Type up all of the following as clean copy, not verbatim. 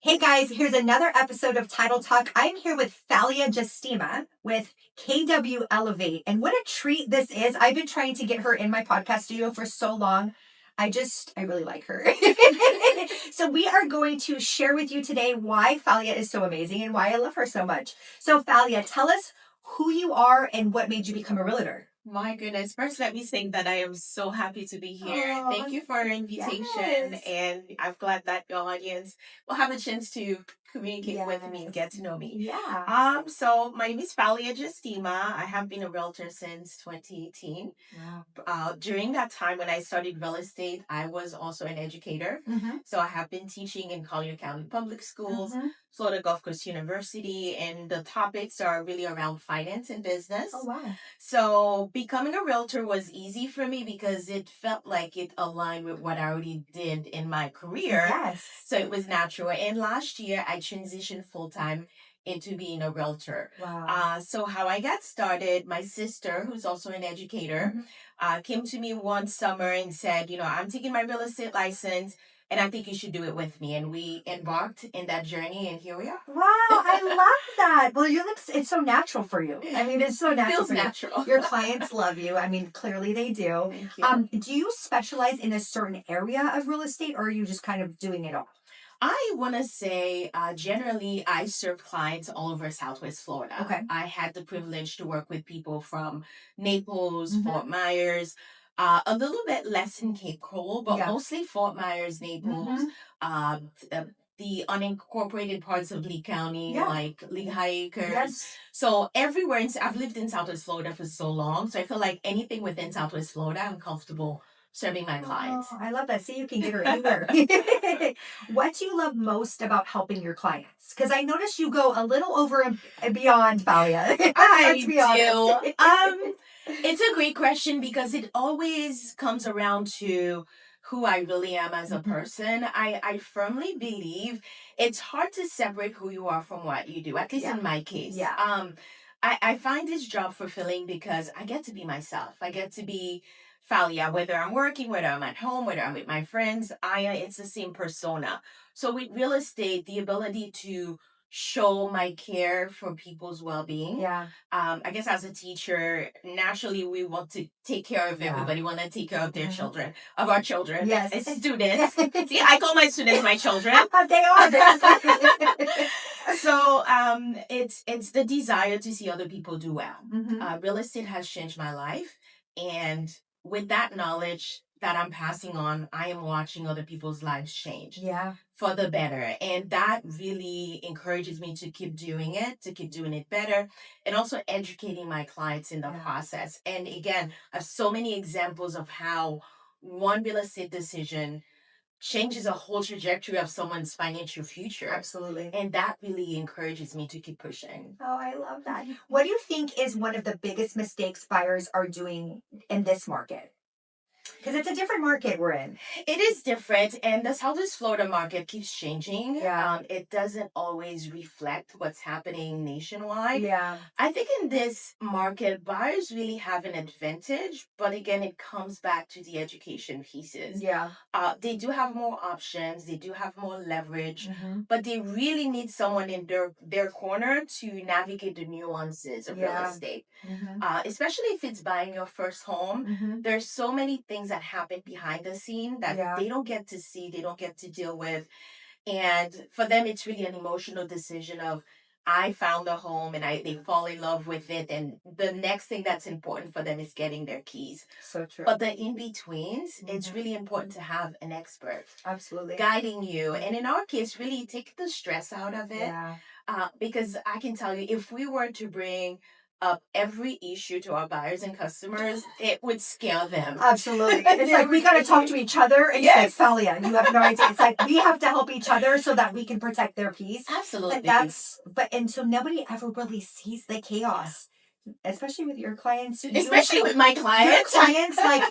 Hey guys, here's another episode of Title Talk. I'm here with Falia Justima with KW Elevate. And what a treat this is. I've been trying to get her in my podcast studio for so long. I really like her. So we are going to share with you today why Falia is so amazing and why I love her so much. So Falia, tell us who you are and what made you become a realtor. My goodness. First, let me say that I am so happy to be here. Oh, Thank you for your invitation. yes. And I'm glad that your audience will have a chance to communicate with me and get to know me. Yeah. So my name is Falia Justima. I have been a realtor since 2018. Wow. During that time when I studied real estate, I was also an educator. Mm-hmm. So I have been teaching in Collier County Public Schools, Florida Gulf Coast University, and the topics are really around finance and business. Oh, wow. So becoming a realtor was easy for me because it felt like it aligned with what I already did in my career. Yes. So it was natural. And last year I transitioned full time into being a realtor. Wow. So how I got started, my sister, who's also an educator, came to me one summer and said, I'm taking my real estate license and I think you should do it with me. And we embarked in that journry and here we are. Wow, I love that. Well, it's so natural for you. I mean, it's so natural Feels for you. natural. Your clients love you. I mean, clearly they do. Thank you. Do you specialize in a certain area of real estate or are you just kind of doing it all? I want to say, generally, I serve clients all over Southwest Florida. Okay. I had the privilege to work with people from Naples, Mhm. Fort Myers, a little bit less in Cape Coral, but Yeah. mostly Fort Myers, Naples, the unincorporated parts of Lee County, Yeah. like Lehigh Acres. Yes. So everywhere, I've lived in Southwest Florida for so long, so I feel like anything within Southwest Florida, I'm comfortable serving my clients. Oh, I love that. See, you can get her anywhere. What do you love most about helping your clients? Because I noticed you go a little over and beyond, Valia. Let's be honest. It's a great question because it always comes around to who I really am as a person. I firmly believe it's hard to separate who you are from what you do, at least in my case. Yeah. I find this job fulfilling because I get to be myself. I get to be Falia, whether I'm working, whether I'm at home, whether I'm with my friends, it's the same persona. So with real estate, the ability to show my care for people's well-being. Yeah. I guess as a teacher, naturally we want to take care of everybody, want to take care of their children, of our children. Yes. As students. See, I call my students my children. They are. So it's the desire to see other people do well. Mhm. Real estate has changed my life, and with that knowledge that I'm passing on, I am watching other people's lives change. Yeah. For the better. And that really encourages me to keep doing it, to keep doing it better, and also educating my clients in the process. And again, I have so many examples of how one real estate decision changes a whole trajectory of someone's financial future. Absolutely. And that really encourages me to keep pushing. Oh, I love that. What do you think is one of the biggest mistakes buyers are doing in this market? Because it's a different market we're in. It is different, and the Southwest Florida market keeps changing. Yeah. It doesn't always reflect what's happening nationwide. Yeah. I think in this market, buyers really have an advantage, but again, it comes back to the education pieces. Yeah. They do have more options, they do have more leverage, Mhm. but they really need someone in their corner to navigate the nuances of real estate. Mhm. Especially if it's buying your first home. Mhm. There's so many things that happen behind the scene that Yeah. they don't get to see, they don't get to deal with. And for them, it's really an emotional decision of, I found a home and they fall in love with it. And the next thing that's important for them is getting their keys. So true. But the in-betweens, it's really important to have an expert Absolutely guiding you. And in our case, really take the stress out of it. Yeah. Because I can tell you, if we were to bring up every issue to our buyers and customers, it would scare them. Absolutely. It's like we got to talk to each other. And Yes. say, Falia, you have no idea. It's like we have to help each other so that we can protect their peace. Absolutely. And so nobody ever really sees the chaos. especially with your clients, Especially with my your clients. clients, like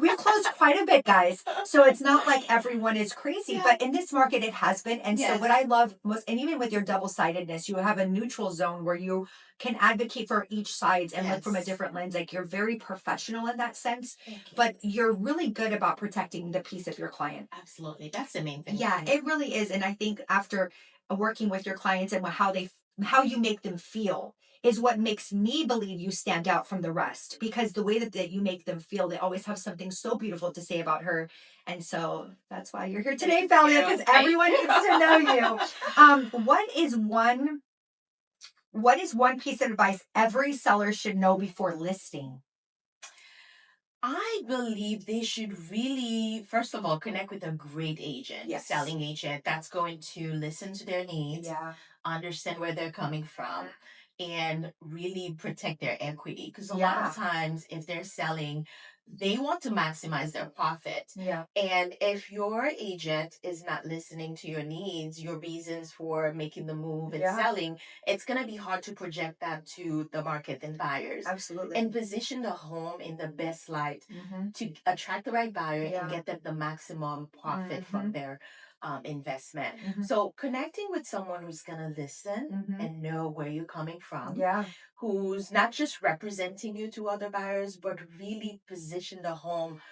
we've closed quite a bit, guys. So it's not like everyone is crazy, Yeah. but in this market it has been. And so Yes. what I love most, and even with your double-sidedness, you have a neutral zone where you can advocate for each side and look from a Yes. different lens. Like you're very professional in that sense, Thank you. but you're really good about protecting the peace of your client. Absolutely. That's the main thing. Yeah, it really is. And I think after working with your clients and how you make them feel is what makes me believe you stand out from the rest, because the way that you make them feel, they always have something so beautiful to say about her. And so that's why you're here today, Falia, because everyone needs to know you. What is one piece of advice every seller should know before listing? I believe they should really, first of all, connect with a great agent, Yes. selling agent that's going to listen to their needs, Yeah. understand where they're coming from, and really protect their equity. Because a lot Yeah. of times, if they're selling, they want to maximize their profit. Yeah. And if your agent is not listening to your needs, your reasons for making the move and Yeah. selling, it's going to be hard to project that to the market and buyers Absolutely. and position the home in the best light Mhm. to attract the right buyer Yeah. and get them the maximum profit from Mhm. their investment. Mhm. So connecting with someone who's going to listen Mhm. and know where you're coming from, Yeah. who's not just representing you to other buyers, but really position the home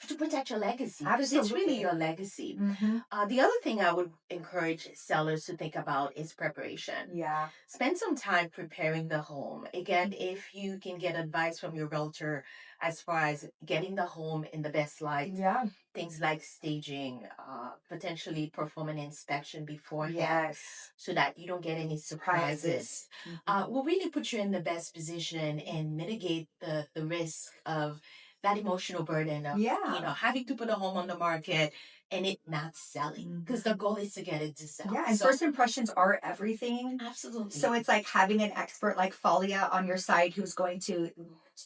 to protect your legacy, because it's really Absolutely. your legacy. Mhm. The other thing I would encourage sellers to think about is preparation. Yeah. Spend some time preparing the home. Again, if you can get advice from your realtor as far as getting the home in the best light, Yeah. things like staging, potentially perform an inspection beforehand Yes. so that you don't get any surprises, will really put you in the best position and mitigate the risk of that emotional burden of Yeah. having to put a home on the market and it not selling, because the goal is to get it to sell. Yeah, and So first impressions are everything. absolutely. So it's like having an expert like Falia on your side who's going to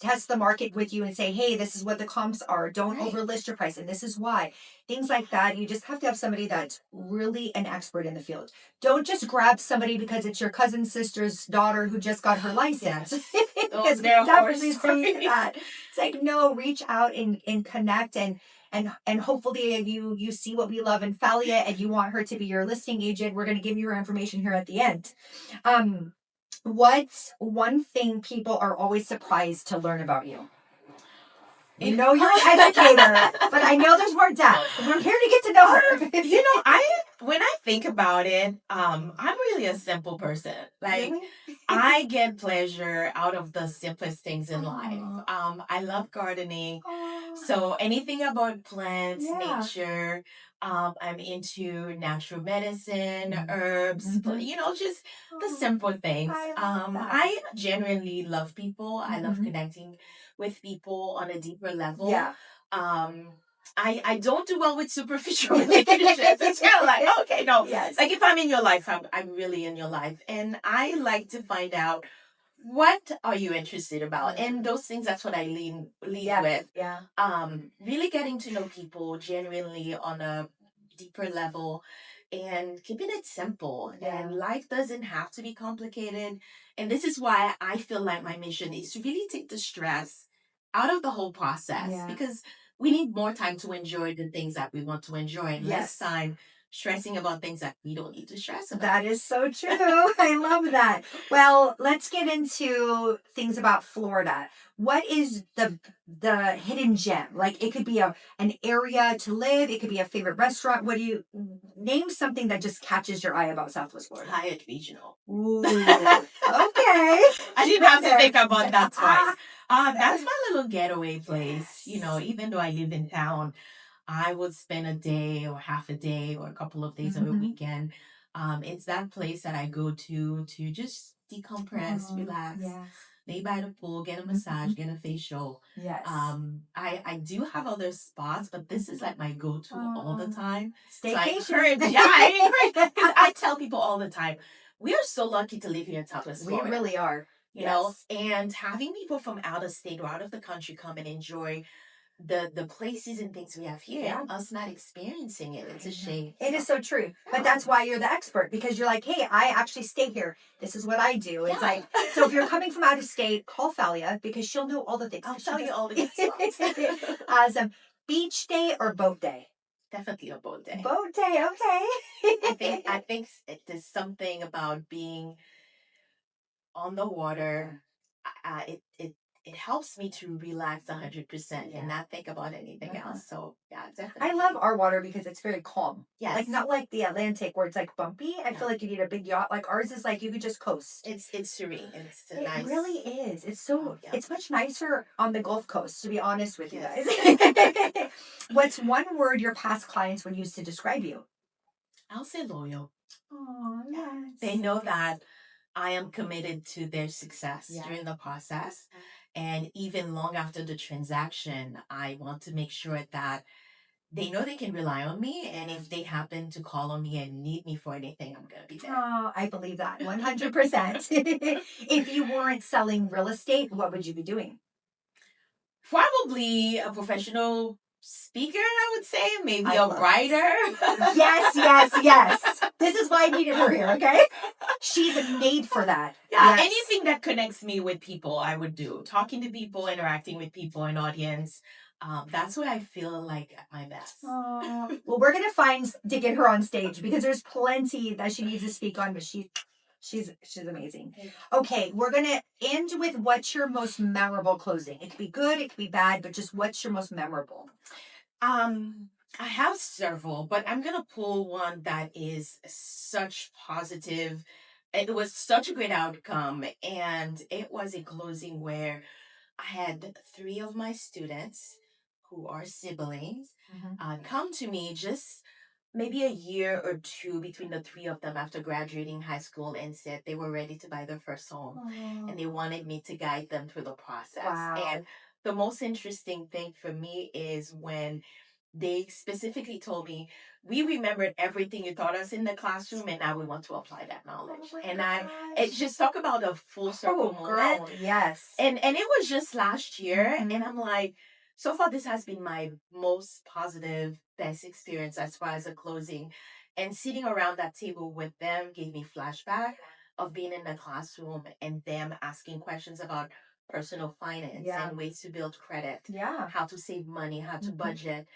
test the market with you and say, hey, this is what the comps are. Don't Right. overlist your price. And this is why. Things like that. You just have to have somebody that's really an expert in the field. Don't just grab somebody because it's your cousin's sister's daughter who just got her license. Yes. Because we There are horror definitely see stories. that. It's like, no, reach out and connect and hopefully you see what we love in Falia and you want her to be your listing agent. We're going to give you her information here at the end. What's one thing people are always surprised to learn about you? We know you're an educator, but I know there's more depth. We're here to get to know her. When I think about it, I'm really a simple person. Like, Really? I get pleasure out of the simplest things in life. Aw. I love gardening. Aw. So anything about plants, Yeah. nature, I'm into natural medicine, herbs, Mhm. just the Aw. simple things. I love that. I genuinely love people. I love Mhm. connecting with people on a deeper level. Yeah. Um, I don't do well with superficial relationships. It's kind of like, okay, no. Yes. Like if I'm in your life, I'm really in your life. And I like to find out, what are you interested about? And those things, that's what I lead with. Yeah. Really getting to know people genuinely on a deeper level and keeping it simple. Yeah. And life doesn't have to be complicated. And this is why I feel like my mission is to really take the stress out of the whole process, Yeah. because we need more time to enjoy the things that we want to enjoy and less Yes. time stressing about things that we don't need to stress about. That is so true. I love that. Well, let's get into things about Florida. What is the hidden gem? Like it could be an area to live, it could be a favorite restaurant. What do you name something that just catches your eye about Southwest Florida? Hyatt Regional. Ooh, okay. I didn't have to think about that twice. Ah, That's my little getaway place. Even though I live in town, I would spend a day or half a day or a couple of days on a Mhm. weekend. It's that place that I go to just decompress, relax, Yes. lay by the pool, get a massage, get a facial. Yes. I do have other spots, but this is like my go-to all the time. So I Staycation. encourage, because I tell people all the time, we are so lucky to live here in Southwest We Florida. really are. You know, and having people from out of state or out of the country come and enjoy the places and things we have here, Yeah. and us not experiencing it. It's a shame. It is so true. But that's why you're the expert, because you're like, hey, I actually stay here. This is what I do. It's like, so if you're coming from out of state, call Falia because she'll know all the things. I'll tell you all the good Awesome. Beach day or boat day? Definitely a boat day. Boat day, okay. I think there's something about being on the water. It helps me to relax 100% and not think about anything else. So yeah, definitely. I love our water because it's very calm. Yes. Like not like the Atlantic where it's like bumpy. I feel like you need a big yacht. Like ours is like you could just coast. It's serene. It's It nice. really is. It's so it's much nicer on the Gulf Coast, to be honest with you guys. What's one word your past clients would use to describe you? I'll say loyal. Oh, yes. They know that I am committed to their success during the process. And even long after the transaction, I want to make sure that they know they can rely on me. And if they happen to call on me and need me for anything, I'm going to be there. Oh, I believe that 100%. If you weren't selling real estate, what would you be doing? Probably a professional speaker, I would say. Maybe a writer. Yes. This is why I needed her here, okay? She's made for that. Yeah, anything that connects me with people, I would do. Talking to people, interacting with people, an audience. That's where I feel like at my best. Well, we're going to find to get her on stage because there's plenty that she needs to speak on, but she's amazing. Okay, we're going to end with what's your most memorable closing. It could be good, it could be bad, but just what's your most memorable? I have several, but I'm going to pull one that is such positive. It was such a great outcome, and it was a closing where I had 3 of my students who are siblings come to me just maybe a year or 2 between the 3 of them after graduating high school and said they were ready to buy their first home and they wanted me to guide them through the process. Wow. And the most interesting thing for me is when they specifically told me, we remembered everything you taught us in the classroom and now we want to apply that knowledge. It just talk about a full circle moment. Girl, yes. And it was just last year and I'm like, so far this has been my most positive, best experience as far as a closing. And sitting around that table with them gave me flashback of being in the classroom and them asking questions about personal finance and ways to build credit, how to save money, how to budget.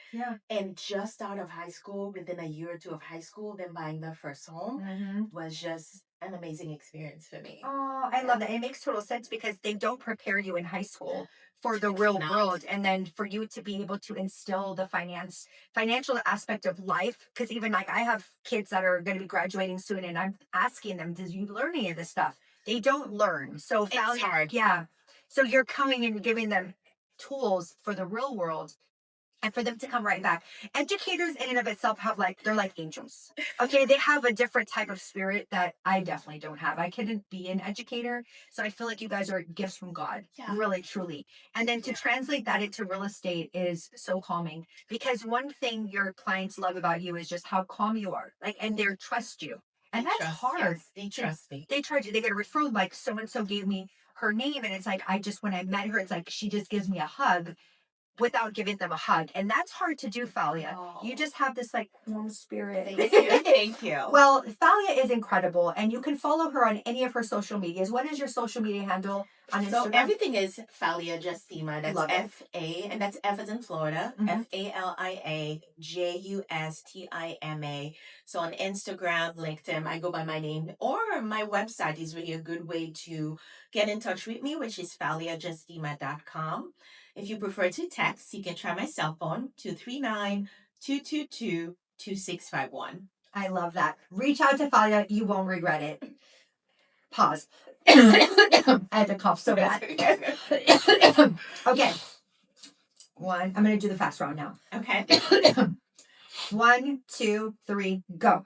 And just out of high school, within a year or 2 of high school, them buying their first home was just an amazing experience for me. Oh, I love that. It makes total sense because they don't prepare you in high school for the real world, and then for you to be able to instill the financial aspect of life. Because even like I have kids that are going to be graduating soon, and I'm asking them, "Did you learn any of this stuff?" They don't learn, so it's hard. Yeah, so you're coming and giving them tools for the real world. And for them to come right back. Educators in and of itself they're like angels. Okay, they have a different type of spirit that I definitely don't have. I couldn't be an educator. So I feel like you guys are gifts from God. Really, truly. And then to translate that into real estate is so calming. Because one thing your clients love about you is just how calm you are. And they trust you. And that's hard. Yes, they trust me. They charge you. They get a referral, like so and so gave me her name. And it's like when I met her, it's like she just gives me a hug without giving them a hug. And that's hard to do, Falia. You just have this warm spirit. Thank you. Well, Falia is incredible and you can follow her on any of her social medias. What is your social media handle on Instagram? So everything is Falia Justima. That's F-A, and that's F as in Florida. Falia Justima. So on Instagram, LinkedIn, I go by my name. Or my website is really a good way to get in touch with me, which is faliajustima.com. If you prefer to text, you can try my cell phone, 239-222-2651. I love that. Reach out to Falia. You won't regret it. Pause. I had to cough so bad. Okay. I'm going to do the fast round now. Okay. 1, 2, 3, go.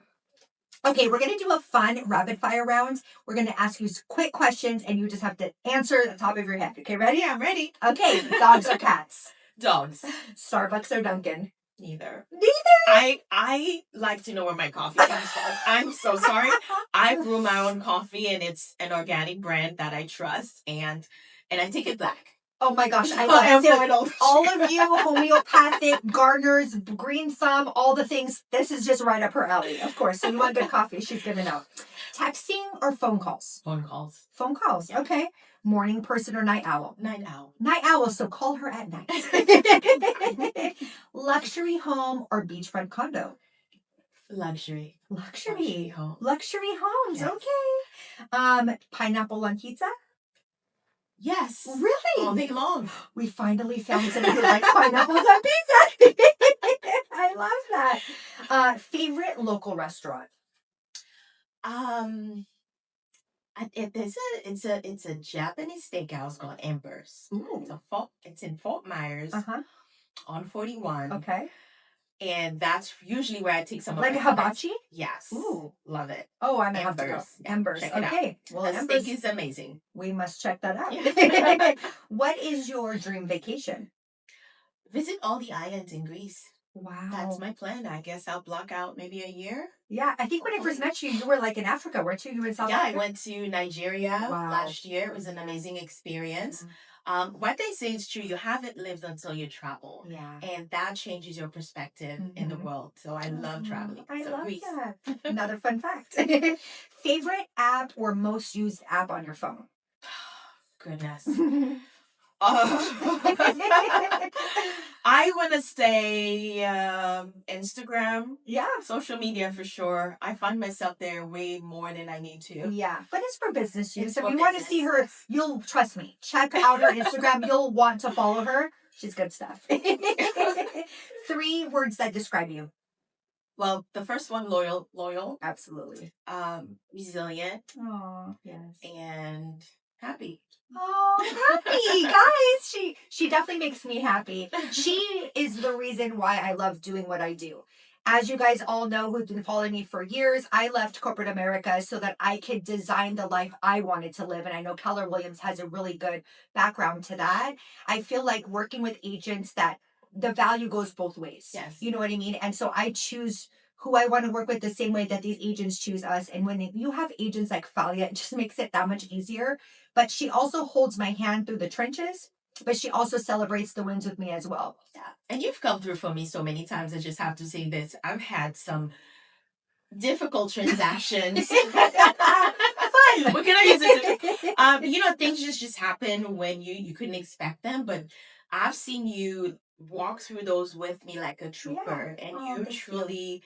Okay, we're going to do a fun rapid fire round. We're going to ask you quick questions and you just have to answer at the top of your head. Okay, ready? Yeah, I'm ready. Okay, dogs or cats? Dogs. Starbucks or Dunkin'? Neither. Neither? I like to know where my coffee comes from. I'm so sorry. I brew my own coffee and it's an organic brand that I trust and I take it back. Oh my gosh, I love it. Embroidered. All of you, homeopathic, gardeners, green thumb, all the things, this is just right up her alley, of course. So you want good coffee, she's going to know. Texting or phone calls? Phone calls. Phone calls, Yeah. okay. Morning person or night owl? Night owl. Night owl, so call her at night. Luxury home or beachfront condo? Luxury. Luxury home. Luxury homes, Yes. okay. Pineapple on pizza? Yes. Really? All day long. We finally found somebody who likes pineapples on pizza. I love that. Favorite local restaurant? It's a Japanese steakhouse called Embers. Ooh. It's in Fort Myers Uh-huh. on 41. Okay. And that's usually where I take some of Like my a hibachi? Yes. Ooh. Love it. Oh, I'm gonna have to go. Embers. Yeah, Embers. check it out. Okay. Well, The Embers. steak is amazing. We must check that out. Yeah. What is your dream vacation? Visit all the islands in Greece. Wow. That's my plan. I guess I'll block out maybe a year. Yeah, I think when I first met you, you were like in Africa, weren't you? You were in South Yeah, Africa? I went to Nigeria Wow. last year. It was an amazing experience. What they say is true. You haven't lived until you travel. Yeah. And that changes your perspective in the world. So I love traveling. I So love Greece. that. Another fun fact. Favorite app or most used app on your phone? Goodness. I want to say Instagram. Yeah. Social media for sure. I find myself there way more than I need to. Yeah, but it's for business use. It's If for you want to business. see her, you'll trust me. Check out her Instagram. You'll want to follow her. She's good stuff. 3 words that describe you. Well, the first one, loyal, Absolutely. resilient, Oh, yes. and happy. Oh, happy, guys. She definitely makes me happy. She is the reason why I love doing what I do. As you guys all know who've been following me for years, I left corporate America so that I could design the life I wanted to live. And I know Keller Williams has a really good background to that. I feel like working with agents that the value goes both ways. Yes. You know what I mean? And so I choose who I want to work with the same way that these agents choose us. And when you have agents like Falia, it just makes it that much easier. But she also holds my hand through the trenches, but she also celebrates the wins with me as well. Yeah. And you've come through for me so many times. I just have to say this. I've had some difficult transactions. Fun. What can I use it to? Things just happen when you couldn't expect them. But I've seen you walk through those with me like a trooper, and you truly.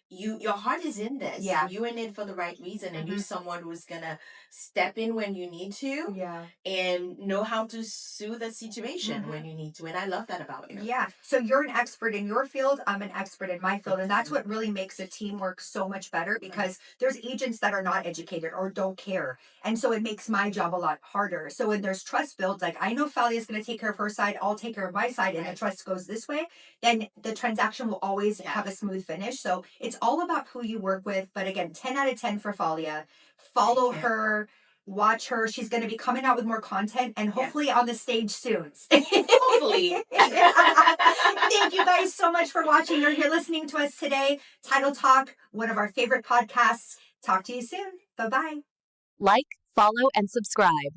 Your heart is in this. Yeah. You're in it for the right reason, and you're someone who's gonna step in when you need to. Yeah. And know how to soothe the situation when you need to. And I love that about you. Yeah. So you're an expert in your field. I'm an expert in my field. And that's what really makes a teamwork so much better, because there's agents that are not educated or don't care. And so it makes my job a lot harder. So when there's trust built, like I know Falia is going to take care of her side, I'll take care of my side, and the trust goes this way, then the transaction will always have a smooth finish. So it's all about who you work with. But again, 10 out of 10 for Falia. Follow her. Watch her. She's going to be coming out with more content and hopefully on the stage soon. Hopefully. Thank you guys so much for watching or you're listening to us today. Title Talk, one of our favorite podcasts. Talk to you soon. Bye-bye. Like, follow, and subscribe.